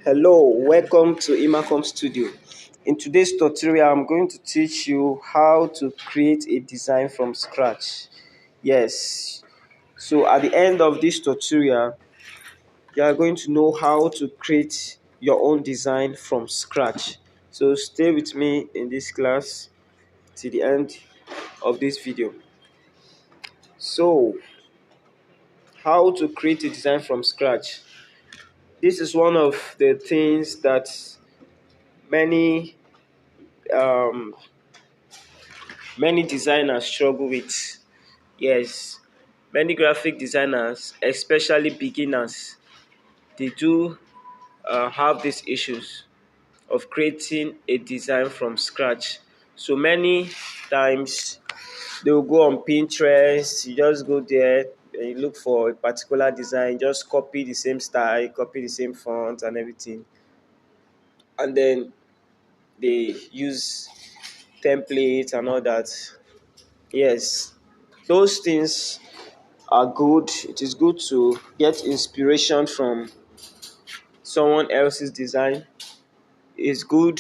Hello, welcome to Imacom Studio. In today's tutorial, I'm going to teach you how to create a design from scratch. Yes, so at the end of this tutorial, you are going to know how to create your own design from scratch. So stay with me in this class till the end of this video. So, how to create a design from scratch? This is one of the things that many um, many designers struggle with. Yes, many graphic designers, especially beginners, they do have these issues of creating a design from scratch. So many times they will go on Pinterest, you just go there and you look for a particular design, just copy the same style, copy the same font and everything. And then they use templates and all that. Yes, those things are good. It is good to get inspiration from someone else's design. It's good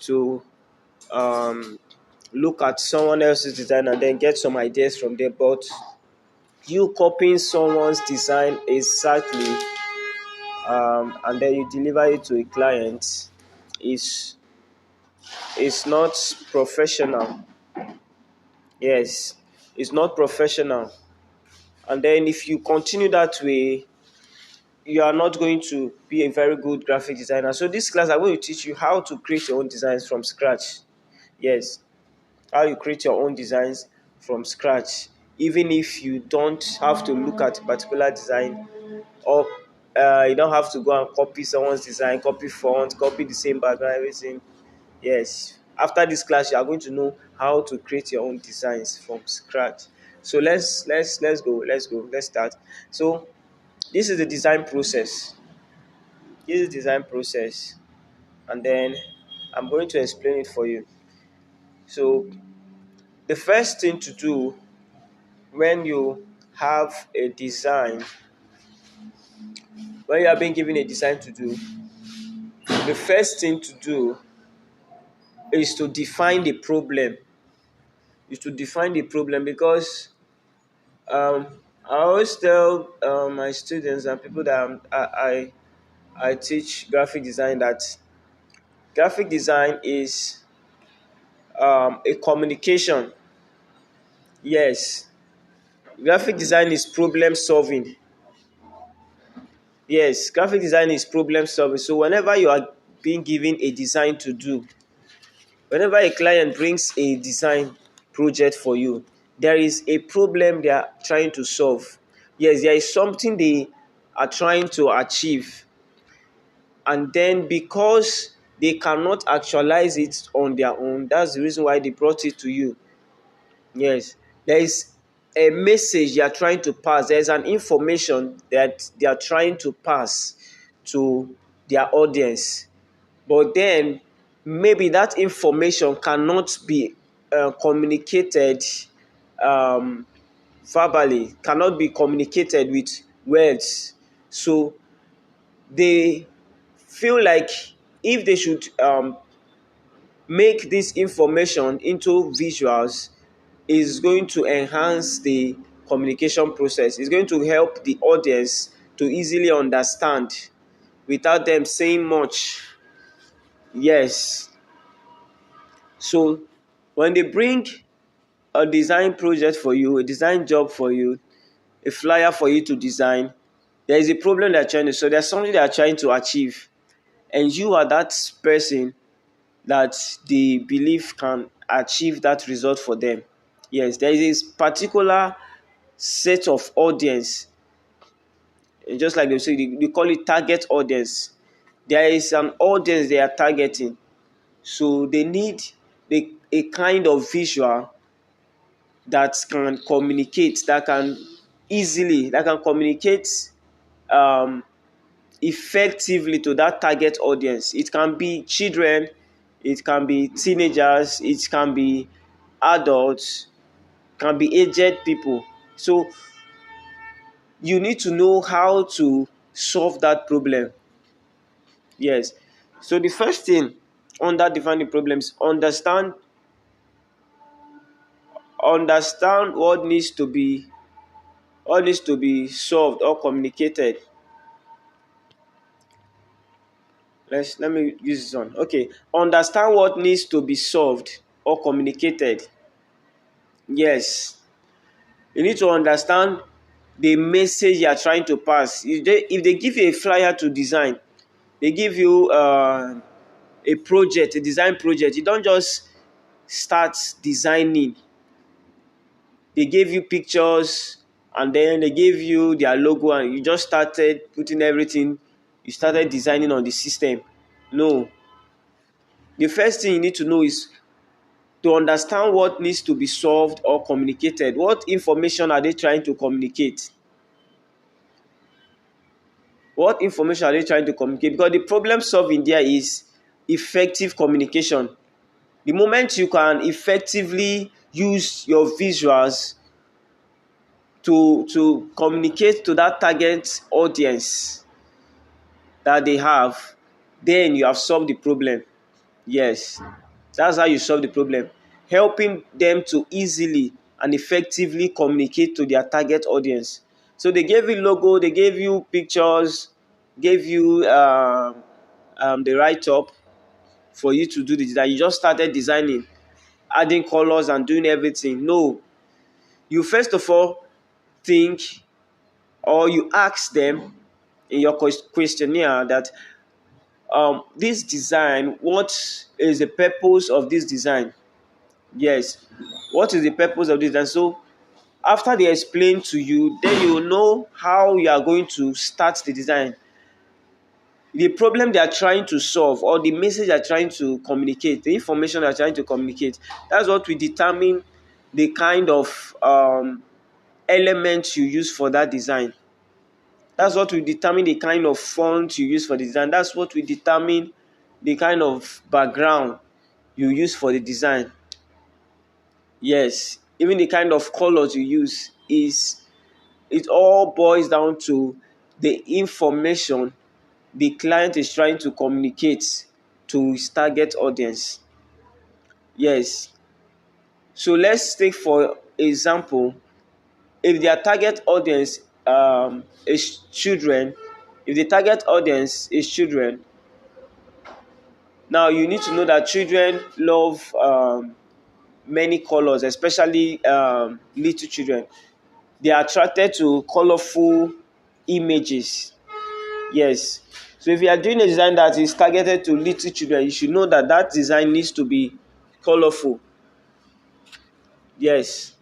to um, look at someone else's design and then get some ideas from there. But you copying someone's design exactly and then you deliver it to a client is not professional. Yes, it's not professional. And then if you continue that way, you are not going to be a very good graphic designer. So this class, I'm going to teach you how to create your own designs from scratch. Yes, how you create your own designs from scratch, even if you don't have to look at a particular design, or you don't have to go and copy someone's design, copy font, copy the same background, everything. Yes, after this class, you are going to know how to create your own designs from scratch. So let's start. So this is the design process. This is design process, and then I'm going to explain it for you. So the first thing to do when you have a design, when you are being given a design to do, the first thing to do is to define the problem. Is to define the problem because um, I always tell my students and people that I teach graphic design that graphic design is a communication. Yes, graphic design is problem solving. Yes, graphic design is problem solving. So whenever you are being given a design to do, whenever a client brings a design project for you, there is a problem they are trying to solve. Yes, there is something they are trying to achieve. And then because they cannot actualize it on their own, that's the reason why they brought it to you. Yes, there is a message they are trying to pass. There is an information that they are trying to pass to their audience. But then maybe that information cannot be communicated um, verbally, cannot be communicated with words. So they feel like if they should make this information into visuals, is going to enhance the communication process. It's going to help the audience to easily understand without them saying much. Yes. So when they bring a design project for you, a design job for you, a flyer for you to design, there is a problem they're trying to. So there's something they are trying to achieve, and you are that person that they believe can achieve that result for them. Yes, there is a particular set of audience, just like they say, they call it target audience. There is an audience they are targeting, so they need a kind of visual that can communicate, that can communicate um, effectively to that target audience. It can be children, it can be teenagers, it can be adults, can be aged people. So you need to know how to solve that problem. Yes. So the first thing under defining problems, understand what needs to be solved or communicated. Let me use this one. Okay. Understand what needs to be solved or communicated. Yes. You need to understand the message you are trying to pass. If they give you a flyer to design, they give you a project, a design project, you don't just start designing. They gave you pictures and then they gave you their logo and you just started putting everything, you started designing on the system. No. The first thing you need to know is to understand what needs to be solved or communicated. What information are they trying to communicate? What information are they trying to communicate? Because the problem solving there is effective communication. The moment you can effectively use your visuals to communicate to that target audience that they have, then you have solved the problem. Yes, that's how you solve the problem. Helping them to easily and effectively communicate to their target audience. So they gave you logo, they gave you pictures, gave you the write-up for you to do the design. You just started designing, adding colors and doing everything. No, you first of all think, or you ask them in your questionnaire that this design, what is the purpose of this design? Yes, what is the purpose of this design? So after they explain to you, then you know how you are going to start the design. The problem they are trying to solve or the message they are trying to communicate, the information they are trying to communicate, that's what will determine the kind of elements you use for that design. That's what will determine the kind of font you use for the design. That's what will determine the kind of background you use for the design. Yes, even the kind of colors you use is, it all boils down to the information the client is trying to communicate to his target audience. Yes. So let's take for example, if their target audience is children, if the target audience is children, now you need to know that children love many colors, especially little children. They are attracted to colorful images. Yes. So if you are doing a design that is targeted to little children, you should know that that design needs to be colorful. Yes.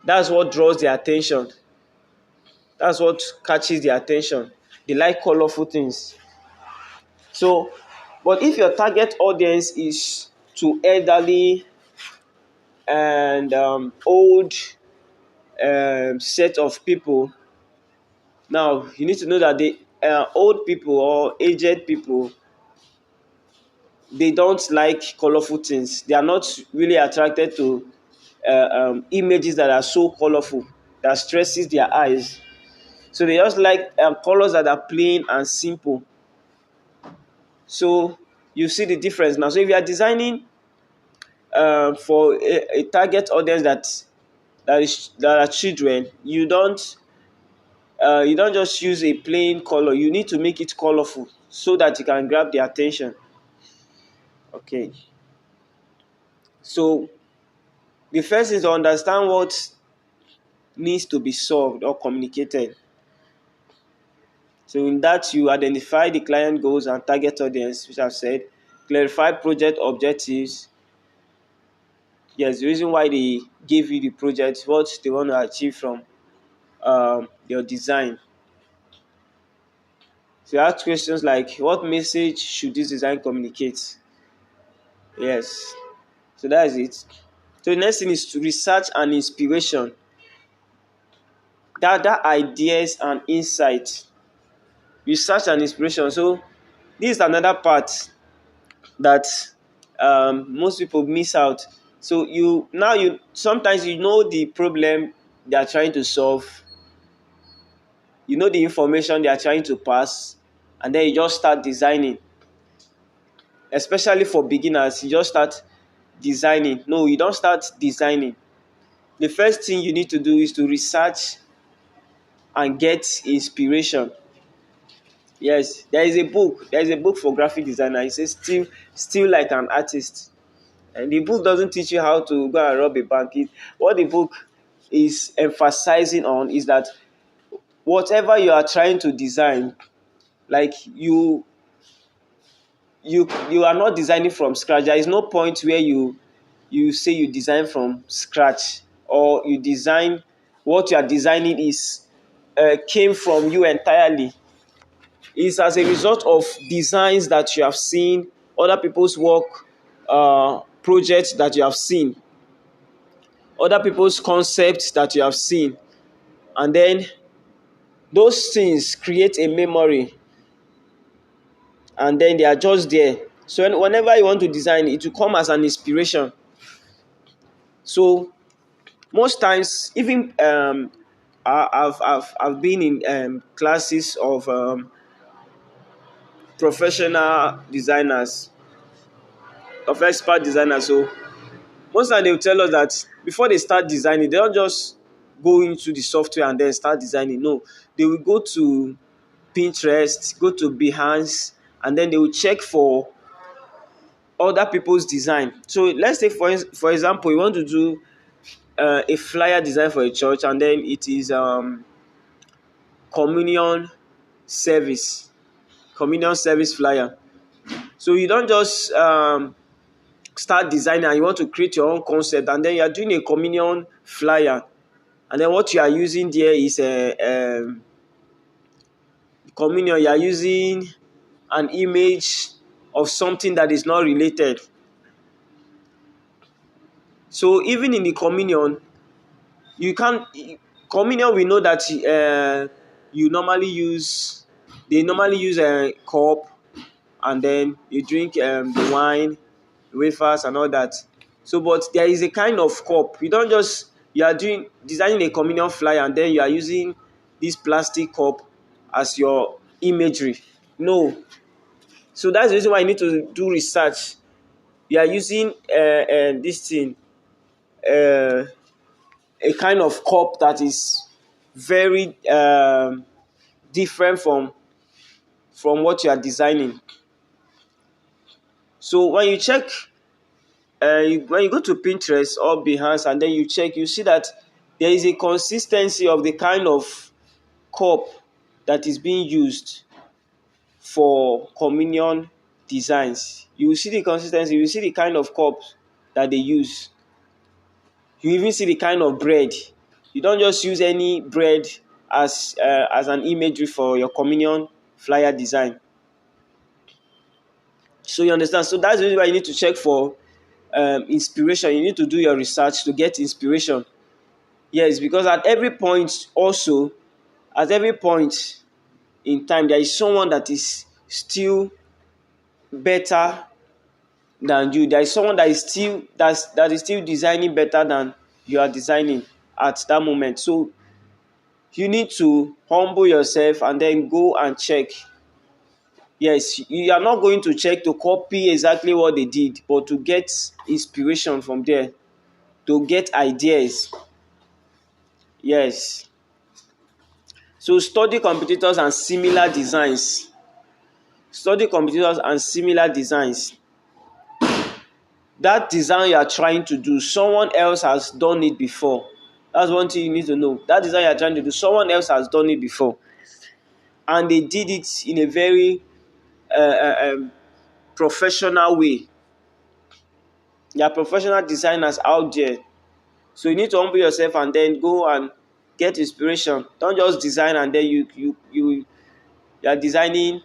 That's what draws their attention. That's what catches their attention. They like colorful things. So, but if your target audience is to elderly and old set of people, now you need to know that the old people or aged people, they don't like colorful things. They are not really attracted to images that are so colorful, that stresses their eyes. So they just like colors that are plain and simple. So you see the difference now. So if you are designing for a target audience that are children, you don't just use a plain color. You need to make it colorful so that you can grab their attention. Okay. So the first is to understand what needs to be solved or communicated. So in that, you identify the client goals and target audience, which I've said, clarify project objectives. Yes, the reason why they gave you the project, what they want to achieve from your design. So you ask questions like, what message should this design communicate? Yes. So that is it. So the next thing is to research and inspiration. That ideas and insight. Research and inspiration. So this is another part that most people miss out. So you sometimes you know the problem they are trying to solve. You know the information they are trying to pass. and then you just start designing. Especially for beginners, you just start designing. No, you don't start designing. The first thing you need to do is to research and get inspiration. Yes, there is a book. There is a book for graphic designer. It says still like an artist. And the book doesn't teach you how to go and rob a bank. What the book is emphasizing on is that whatever you are trying to design, like you are not designing from scratch. There is no point where you say you design from scratch, or you design what you are designing is came from you entirely. It's as a result of designs that you have seen, other people's work, projects that you have seen, other people's concepts that you have seen, and then those things create a memory, and then they are just there. So whenever you want to design, it will come as an inspiration. So most times, even I've been in classes of professional designers, of expert designers. So most time they will tell us that before they start designing, they don't just go into the software and then start designing. No, they will go to Pinterest, go to Behance, and then they will check for other people's design. So let's say for example, you want to do a flyer design for a church, and then it is communion service, communion service flyer. So you don't just start designing and you want to create your own concept, and then you are doing a communion flyer, and then what you are using there is a communion. You are using an image of something that is not related. So even in the communion, you can communion. We know that you normally use they normally use a cup, and then you drink the wine, wafers, and all that. So, but there is a kind of cup. You don't just you are doing designing a communion flyer, and then you are using this plastic cup as your imagery. No. So that's the reason why you need to do research. You are using this thing, uh, a kind of cup that is very different from what you are designing. So when you check, when you go to Pinterest or Behance and then you check, you see that there is a consistency of the kind of cup that is being used for communion designs. You will see the consistency, you will see the kind of cups that they use. You even see the kind of bread. You don't just use any bread as an imagery for your communion flyer design. So you understand. So that's the reason why you need to check for inspiration. You need to do your research to get inspiration. Yes, because at every point in time, there is someone that is still better than you. There is someone that is still designing better than you are designing at that moment. So you need to humble yourself and then go and check. Yes, you are not going to check to copy exactly what they did, but to get inspiration from there, to get ideas. Yes. So study competitors and similar designs. Study competitors and similar designs. That design you are trying to do, someone else has done it before. That's one thing you need to know. That design you are trying to do, someone else has done it before. And they did it in a very professional way. There are professional designers out there. So you need to humble yourself and then go and get inspiration. Don't just design and then you are designing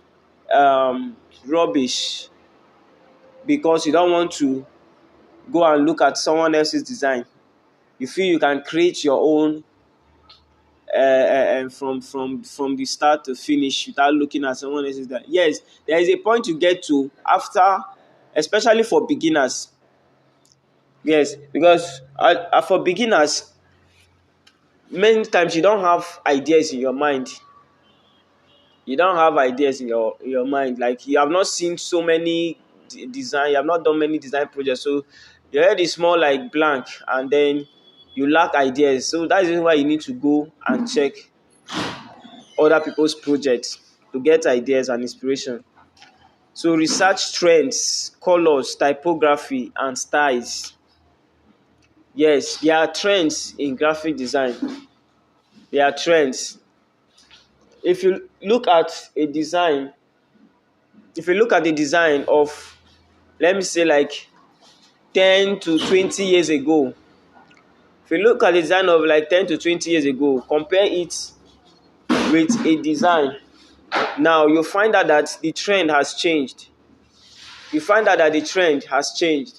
rubbish because you don't want to go and look at someone else's design. You feel you can create your own from the start to finish without looking at someone else's design. Yes, there is a point you get to after, especially for beginners. Yes, because for beginners, many times you don't have ideas in your mind. You don't have ideas in your mind. Like you have not seen so many design. You have not done many design projects, so your head is more like blank, and then you lack ideas. So that is why you need to go and check other people's projects to get ideas and inspiration. So research trends, colors, typography, and styles. Yes, there are trends in graphic design. There are trends. If you look at a design, if you look at the design of, let me say, like 10 to 20 years ago, if you look at the design of like 10 to 20 years ago, compare it with a design now, you find out that the trend has changed. You find out that the trend has changed.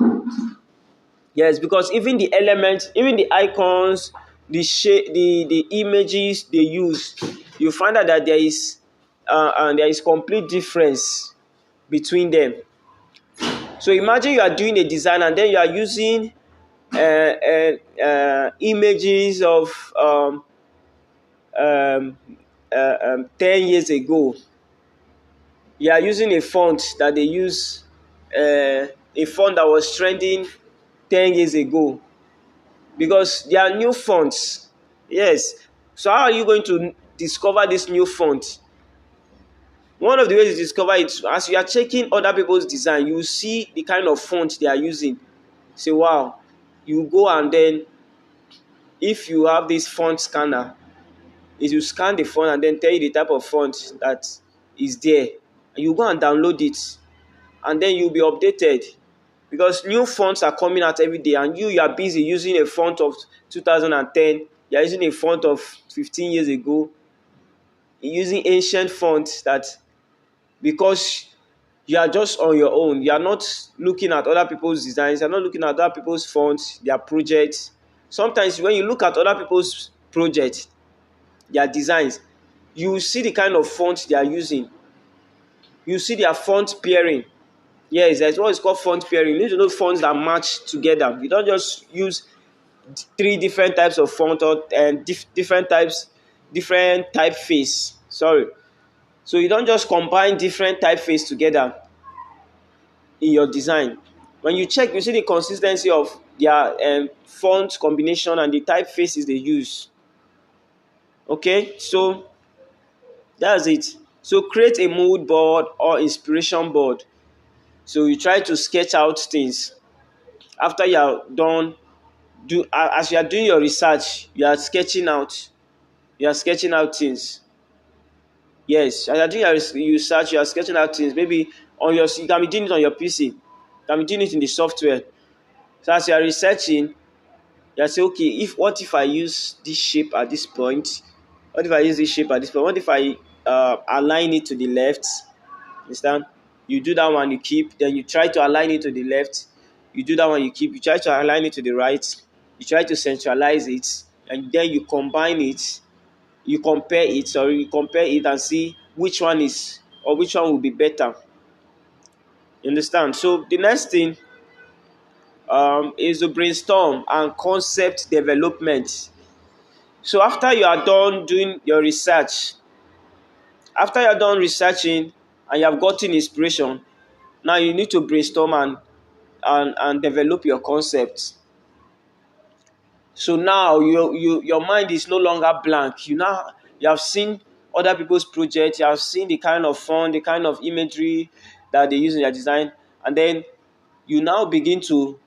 Yes, because even the elements, even the icons, the shape, the images they use, you find out that and there is complete difference between them. So imagine you are doing a design and then you are using images of 10 years ago. You are using a font that they use, a font that was trending 10 years ago, because there are new fonts. Yes. So how are you going to discover this new font? One of the ways to discover it, as you are checking other people's design, you see the kind of font they are using. Say, wow. You go and then, if you have this font scanner, is you scan the font and then tell you the type of font that is there. You go and download it, and then you'll be updated, because new fonts are coming out every day, and you are busy using a font of 2010. You are using a font of 15 years ago, using ancient fonts that, because you are just on your own. You are not looking at other people's designs. You are not looking at other people's fonts, their projects. Sometimes when you look at other people's projects, their designs, you see the kind of fonts they are using. You see their font pairing. Yes, that's what is called font pairing. You need to know fonts that match together. You don't just use three different types of font, or different typeface. Sorry. So you don't just combine different typeface together in your design. When you check, you see the consistency of their font combination and the typefaces they use. Okay, so that's it. So create a mood board or inspiration board. So you try to sketch out things. After you are done, as you are doing your research, you are sketching out. You are sketching out things. Yes, as you are doing your research, you are sketching out things. Maybe you can be doing it on your PC. You can be doing it in the software. So as you are researching, you are saying, okay, what if I use this shape at this point? What if I use this shape at this point? What if I align it to the left? Understand? You do that one, you keep. Then you try to align it to the left. You do that one, you keep. You try to align it to the right. You try to centralize it, and then you combine it. You compare it, and see which one is, or which one will be better. You understand? So the next thing is to brainstorm and concept development. So after you are done doing your research, after you are done researching and you have gotten inspiration, now you need to brainstorm and develop your concept. So now your mind is no longer blank. You have seen other people's projects, you have seen the kind of font, the kind of imagery that they use in their design, and then you now begin to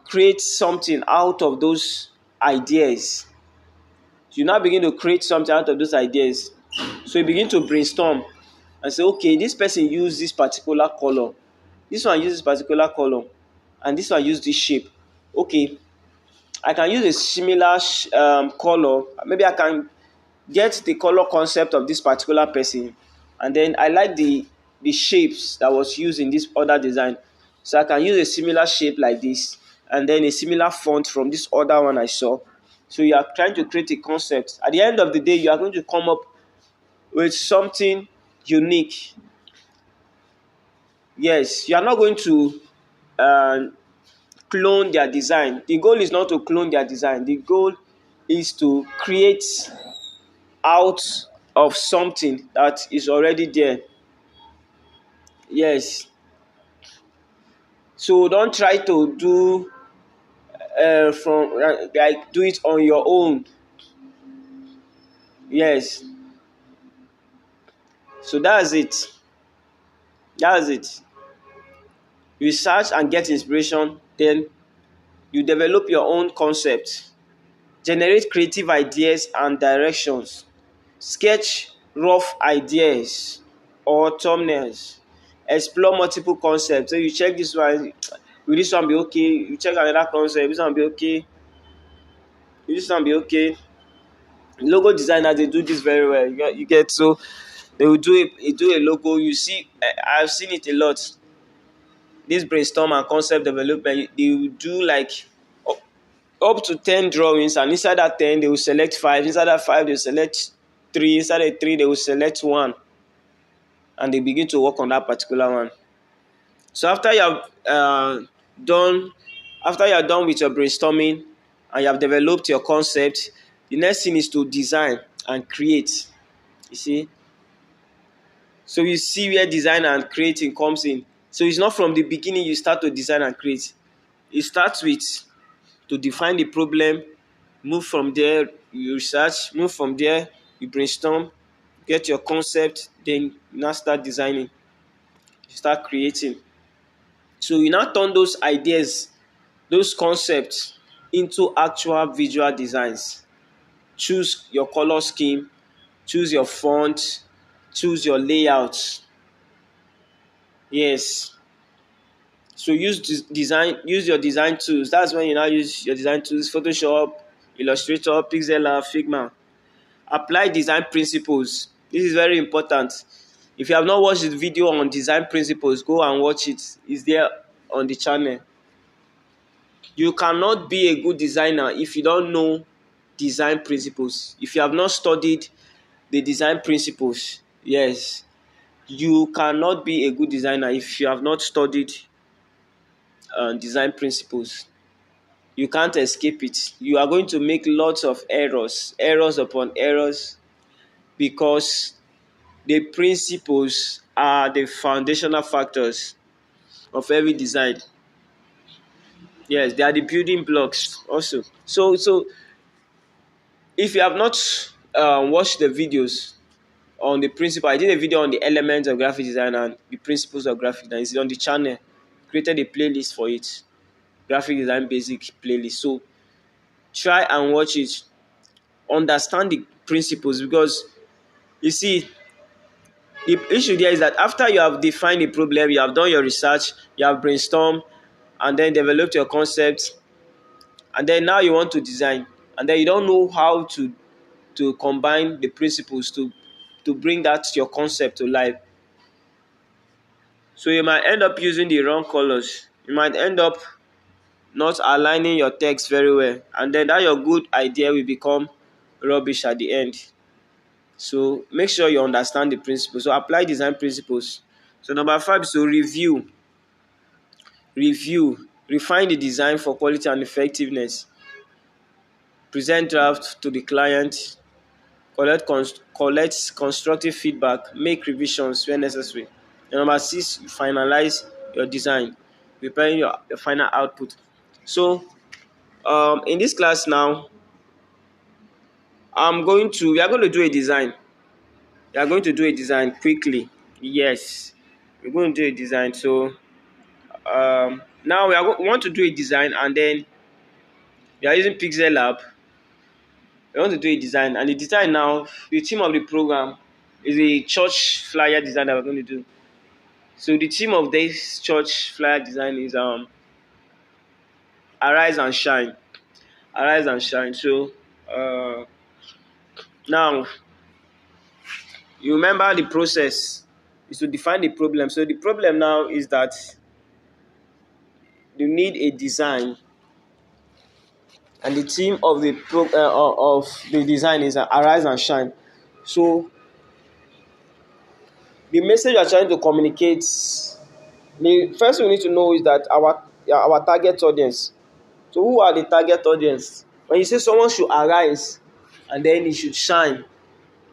create something out of those ideas. You now begin to create something out of those ideas. So you begin to brainstorm and say, okay, this person used this particular color, this one uses particular color, and this one used this shape. Okay, I can use a similar color. Maybe I can get the color concept of this particular person, and then I like the shapes that was used in this other design. So I can use a similar shape like this, and then a similar font from this other one I saw. So you are trying to create a concept. At the end of the day, you are going to come up with something unique. Yes, you are not going to uh, clone their design. The goal is not to clone their design. The goal is to create out of something that is already there. Yes. So don't try to do from like do it on your own. Yes. So that's it. That's it. Research and get inspiration, then you develop your own concept. Generate creative ideas and directions. Sketch rough ideas or thumbnails. Explore multiple concepts. So you check this one, will this one be okay? You check another concept, this one be okay. Will this one be okay? Logo designers, they do this very well. You get so they will do a logo. You see, I've seen it a lot. This brainstorm and concept development, they will do like up to 10 drawings, and inside that 10 they will select 5, inside that 5 they will select 3, inside the 3 they will select 1, and they begin to work on that particular one. So after you have done after you are done with your brainstorming and you have developed your concept, the next thing is to design and create. You see, so you see where design and creating comes in. So it's not from the beginning you start to design and create. It starts with to define the problem, move from there, you research, move from there, you brainstorm, get your concept, then you now start designing, you start creating. So you now turn those ideas, those concepts into actual visual designs. Choose your color scheme, choose your font, choose your layout. Yes. So use your design tools. That's when you now use your design tools: Photoshop, Illustrator, PixelLab, Figma. Apply design principles. This is very important. If you have not watched the video on design principles, go and watch it. It's there on the channel. You cannot be a good designer if you don't know design principles. If you have not studied the design principles, yes, you cannot be a good designer if you have not studied design principles. You can't escape it. You are going to make lots of errors upon errors, because the principles are the foundational factors of every design. Yes, they are the building blocks also. So if you have not watched the videos on the principle, I did a video on the elements of graphic design and the principles of graphic design. It's on the channel. Created a playlist for it, graphic design basic playlist. So try and watch it. Understand the principles, because you see, the issue there is that after you have defined the problem, you have done your research, you have brainstormed, and then developed your concept, and then now you want to design, and then you don't know how to combine the principles to bring that your concept to life. So you might end up using the wrong colors. You might end up not aligning your text very well, and then that your good idea will become rubbish at the end. So make sure you understand the principles. So apply design principles. So number 5 is to review, refine the design for quality and effectiveness. Present draft to the client. Collect constructive feedback. Make revisions where necessary. And number 6, you finalize your design, preparing your final output. So in this class now, we are going to do a design. We are going to do a design quickly. Yes, we're going to do a design. So now we want to do a design, and then we are using PixelLab. We want to do a design, and the design now, the theme of the program is a church flyer design that we're going to do. So the theme of this church flyer design is arise and shine. Arise and shine. So now you remember the process is to define the problem. So the problem now is that you need a design, and the theme of the design is arise and shine. So the message you are trying to communicate, the first we need to know is that our target audience. So who are the target audience? When you say someone should arise and then he should shine,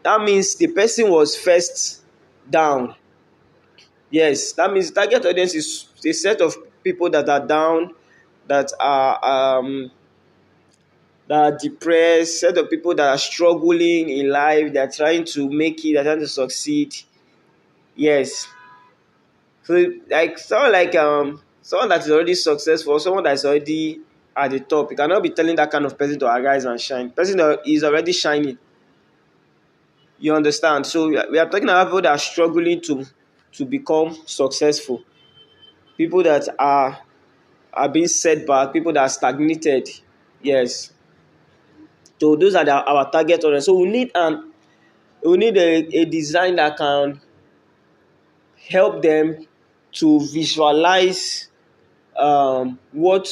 that means the person was first down. Yes, that means target audience is a set of people that are down, that are depressed, set of people that are struggling in life, they're trying to make it, they're trying to succeed. Yes. So like someone that is already successful, someone that is already at the top, you cannot be telling that kind of person to arise and shine. Person that is already shining. You understand? So we are talking about people that are struggling to become successful. People that are being set back, people that are stagnated. Yes. So those are our target audience. So we need a design that can help them to visualize what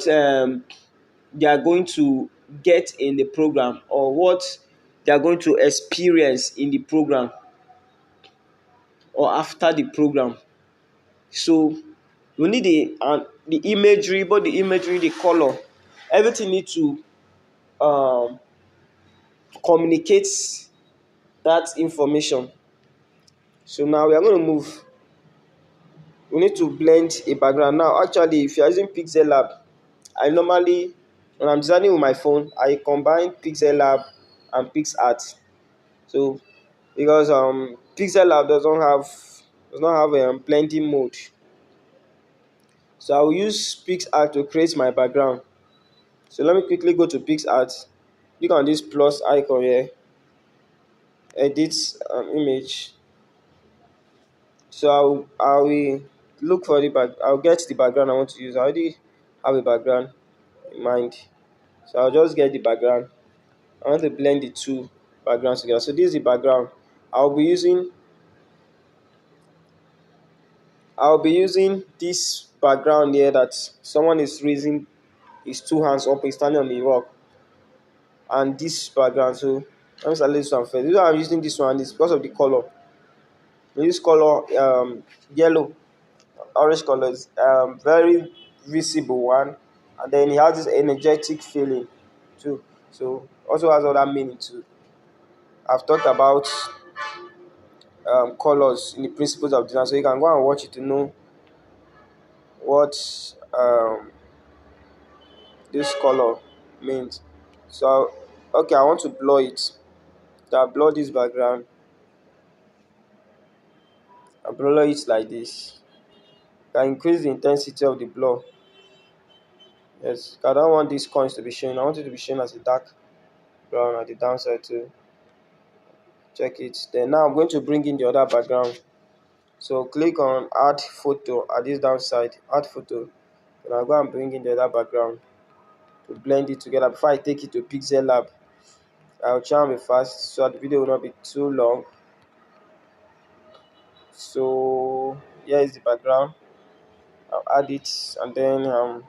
they are going to get in the program, or what they are going to experience in the program or after the program. So we need the imagery, both the imagery, the color, everything need to um, communicate that information. So now we are going to move. We need to blend a background. Now, actually, if you are using PixelLab, I normally, when I'm designing with my phone, I combine PixelLab and PixArt. So because PixelLab does not have a blending mode, so I will use PixArt to create my background. So let me quickly go to PixArt. Click on this plus icon here, edit image. So I will look for the back. I'll get the background I want to use. I already have a background in mind, so I'll just get the background. I want to blend the two backgrounds together. So this is the background. I'll be using I'll be using this background here, that someone is raising his two hands up, he's standing on the rock, and this background. So let me select this one first. The reason I'm using this one is because of the color. This color, yellow, orange color, is very visible one, and then it has this energetic feeling too. So also has other meaning too. I've talked about colors in the principles of design, so you can go and watch it to know what this color means. So okay, I want to blur it. So I blur this background. I blur it like this. I increase the intensity of the blur. Yes, I don't want these coins to be shown. I want it to be shown as a dark brown at the downside too. Check it. Then now I'm going to bring in the other background. So click on add photo at this downside. Add photo. Then I'll go and bring in the other background to blend it together. Before I take it to PixelLab, I'll try and be fast so that the video will not be too long. So here is the background. I'll add it, and then I'm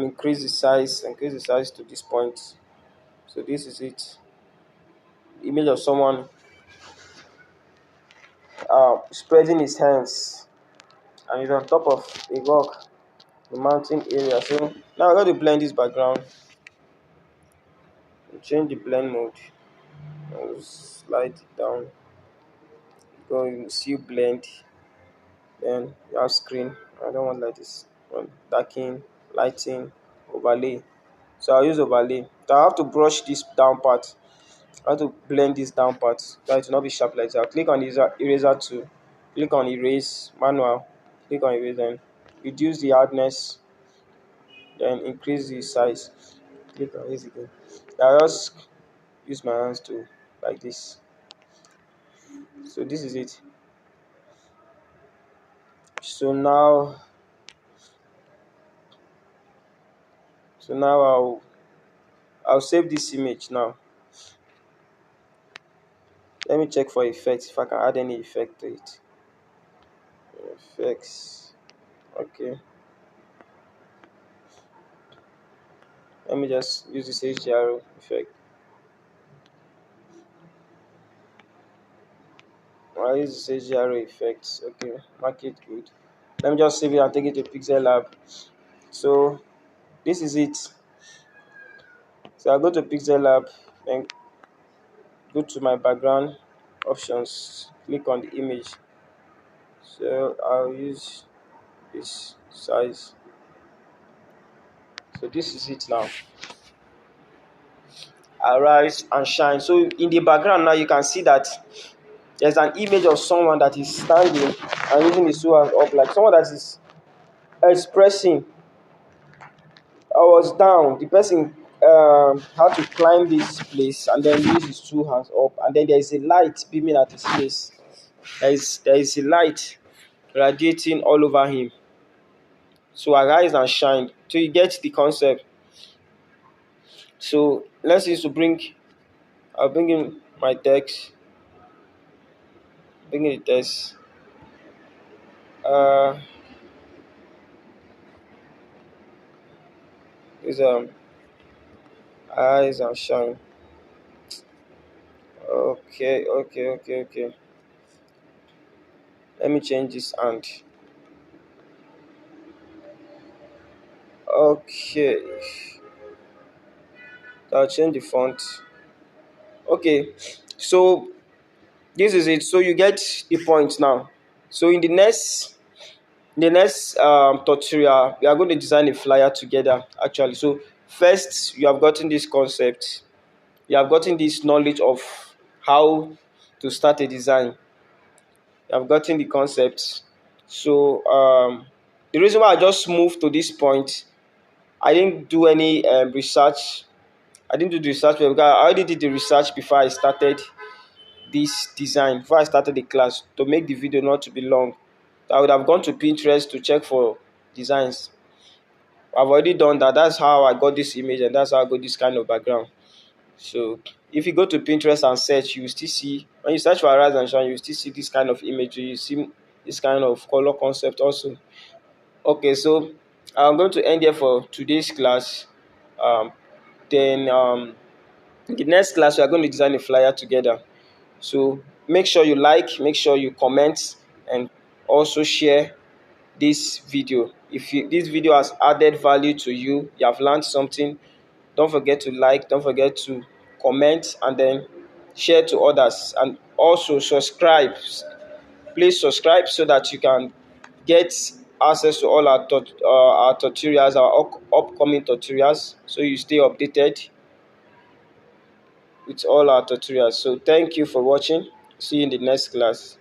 increase the size to this point. So this is it. Image of someone spreading his hands, and he's on top of a rock, the mountain area. So now I'm going to blend this background. Change the blend mode. I'll slide it down. Go in see blend. Then you have screen. I don't want like this. Darken, lighting, overlay. So I'll use overlay. So I have to brush this down part. I have to blend this down part so it will not be sharp like that. I'll click on the eraser tool. Click on erase manual. Click on erase, then reduce the hardness. Then increase the size. Click on this again. I just use my hands to like this. So this is it. So now I'll save this image now. Let me check for effects if I can add any effect to it. Effects. Okay. Let me just use this HDR effect. I'll use this HDR effects. Okay, mark it good. Let me just save it and take it to PixelLab. So this is it. So I'll go to PixelLab and go to my background options, click on the image. So I'll use this size. So this is it now. Arise and shine. So in the background now you can see that there's an image of someone that is standing and using his two hands up, like someone that is expressing. I was down. The person had to climb this place and then use his two hands up, and then there is a light beaming at his face. There is a light radiating all over him. So arise and shine. So you get the concept. So let's use to bring. I'll bring in my text. Bring in the text. Uh, is arise and shine. Okay, okay, okay, okay. Let me change this and okay. I'll change the font. Okay, so this is it. So you get the point now. So in the next tutorial, we are going to design a flyer together. Actually, so first you have gotten this concept. You have gotten this knowledge of how to start a design. You have gotten the concept. So the reason why I just moved to this point, I didn't do any research. I didn't do the research because I already did the research before I started this design, before I started the class, to make the video not to be long. I would have gone to Pinterest to check for designs. I've already done that. That's how I got this image and that's how I got this kind of background. So if you go to Pinterest and search, you will still see, when you search for Arise and Shine, you will still see this kind of imagery. You see this kind of color concept also. Okay, so I'm going to end here for today's class. Then the next class we are going to design a flyer together. So make sure you like, make sure you comment, and also share this video. If this video has added value to you, you have learned something, don't forget to like, don't forget to comment, and then share to others. And also subscribe. Please subscribe so that you can get access to all our tutorials, our upcoming tutorials, so you stay updated with all our tutorials. So thank you for watching. See you in the next class.